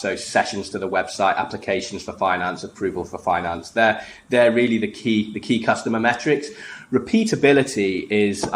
So sessions to the website, applications for finance, approval for finance. They're really the key customer metrics. Repeatability is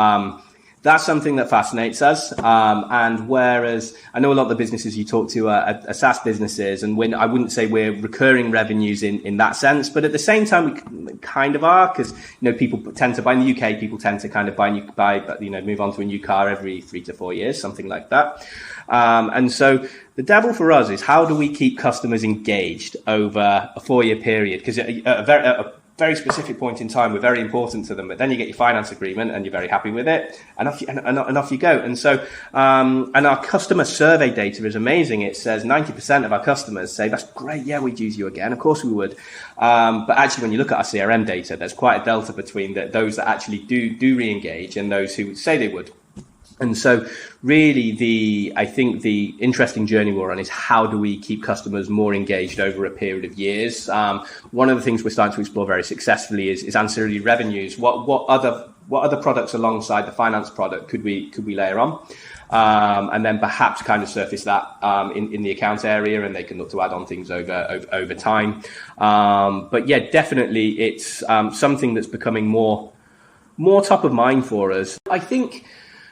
that's something that fascinates us. And whereas I know a lot of the businesses you talk to are SaaS businesses, and when I wouldn't say we're recurring revenues in that sense, but at the same time we kind of are, because people tend to buy in the UK. People tend to kind of move on to a new car every 3 to 4 years, something like that. And so the devil for us is, how do we keep customers engaged over a 4-year period? Because at a very specific point in time, we're very important to them, but then you get your finance agreement and you're very happy with it, and off you go. And so, and our customer survey data is amazing. It says 90% of our customers say, that's great, yeah, we'd use you again. Of course we would. But actually, when you look at our CRM data, there's quite a delta between those that actually do re-engage and those who say they would. And so really I think the interesting journey we're on is, how do we keep customers more engaged over a period of years? One of the things we're starting to explore very successfully is ancillary revenues. What other products alongside the finance product could we layer on? And then perhaps kind of surface that in the account area, and they can look to add on things over time. But yeah, definitely it's something that's becoming more top of mind for us. I think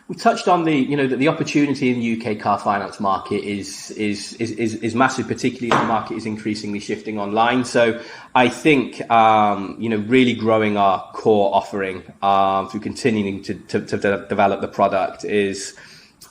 we touched on the opportunity in the UK car finance market is massive, particularly as the market is increasingly shifting online. So I think really growing our core offering through continuing to develop the product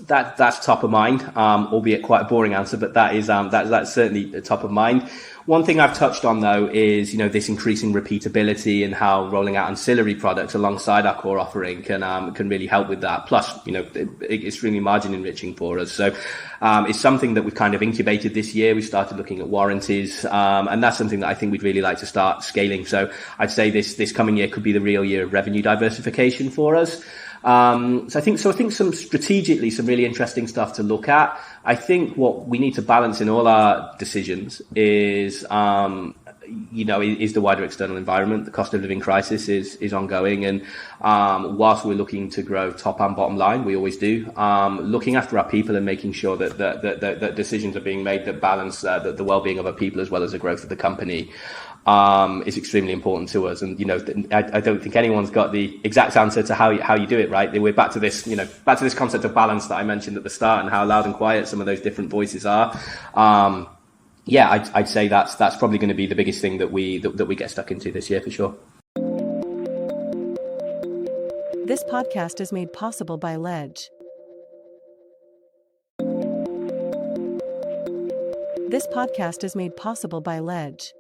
that's top of mind, albeit quite a boring answer, but that's certainly top of mind. One thing I've touched on, though, is this increasing repeatability, and how rolling out ancillary products alongside our core offering can really help with that. Plus, it's extremely margin enriching for us. So it's something that we've kind of incubated this year. We started looking at warranties, and that's something that I think we'd really like to start scaling. So I'd say this coming year could be the real year of revenue diversification for us. So I think some strategically, some really interesting stuff to look at. I think what we need to balance in all our decisions is the wider external environment. The cost of living crisis is ongoing, and whilst we're looking to grow top and bottom line, we always do, looking after our people and making sure that decisions are being made that balance the well-being of our people as well as the growth of the company is extremely important to us. And I don't think anyone's got the exact answer to how you do it, right? We're back to this concept of balance that I mentioned at the start, and how loud and quiet some of those different voices are. I'd say that's probably going to be the biggest thing that we get stuck into this year for sure. This podcast is made possible by Ledge. This podcast is made possible by Ledge.